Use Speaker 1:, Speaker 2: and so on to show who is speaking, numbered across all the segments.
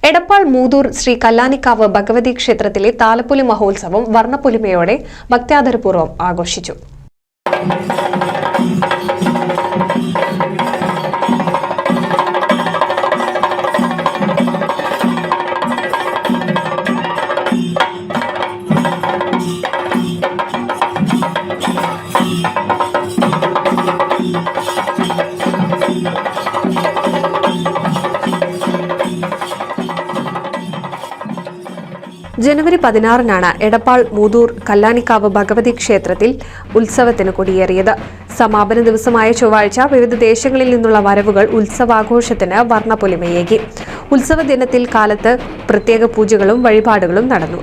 Speaker 1: എടപ്പാൾ മൂതൂർ ശ്രീ കല്ലാനിക്കാവ് ഭഗവതി ക്ഷേത്രത്തിലെ താലപ്പൊലി മഹോത്സവം വർണ്ണപ്പൊലിമയോടെ ഭക്ത്യാദരപൂർവ്വം ആഘോഷിച്ചു. ജനുവരി 16-നാണ് എടപ്പാൾ മൂതൂർ കല്ലാനിക്കാവ് ഭഗവതി ക്ഷേത്രത്തിൽ ഉത്സവത്തിന് കൊടിയേറിയത്. സമാപന ദിവസമായ ചൊവ്വാഴ്ച വിവിധ ദേശങ്ങളിൽ നിന്നുള്ള വരവുകൾ ഉത്സവാഘോഷത്തിന് വർണ്ണപ്പൊലിമയേകി. ഉത്സവ ദിനത്തിൽ കാലത്ത് പ്രത്യേക പൂജകളും വഴിപാടുകളും നടന്നു.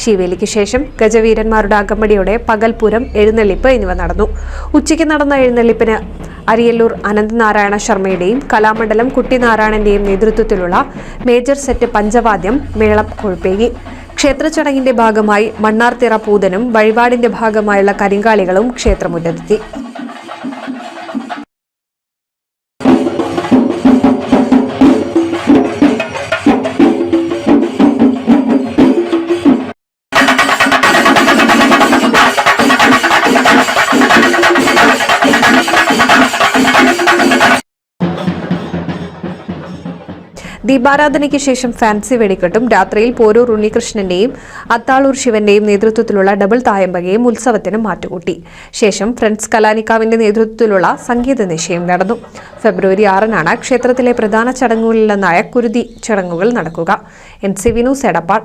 Speaker 1: ശിവേലിക്ക് ശേഷം ഗജവീരന്മാരുടെ അകമ്പടിയോടെ പകൽപൂരം, എഴുന്നള്ളിപ്പ് എന്നിവ നടന്നു. ഉച്ചയ്ക്ക് നടന്ന എഴുന്നള്ളിപ്പിന് അരിയല്ലൂർ അനന്തനാരായണ ശർമ്മയുടെയും കലാമണ്ഡലം കുട്ടിനാരായണന്റെയും നേതൃത്വത്തിലുള്ള മേജർ സെറ്റ് പഞ്ചവാദ്യം മേളം കൊഴുപ്പേകി. ക്ഷേത്ര ചടങ്ങിന്റെ ഭാഗമായി മണ്ണാർത്തിറ പൂതനും വഴിപാടിന്റെ ഭാഗമായുള്ള കരിങ്കാളികളും ക്ഷേത്രമുറ്റത്തെത്തി. ദീപാരാധനയ്ക്ക് ശേഷം ഫാൻസി വെടിക്കെട്ടും രാത്രിയിൽ പോരൂർ ഉണ്ണികൃഷ്ണന്റെയും അത്താളൂർ ശിവന്റെയും നേതൃത്വത്തിലുള്ള ഡബിൾ തായമ്പകയും ഉത്സവത്തിന് മാറ്റുകൂട്ടി. ശേഷം ഫ്രണ്ട്സ് കല്ലാനിക്കാവിന്റെ നേതൃത്വത്തിലുള്ള സംഗീത നിശയും നടന്നു. ഫെബ്രുവരി 6-നാണ് ക്ഷേത്രത്തിലെ പ്രധാന ചടങ്ങുകളിലൊന്നായ കുരുതി ചടങ്ങുകൾ നടക്കുക. NCV news Edappal.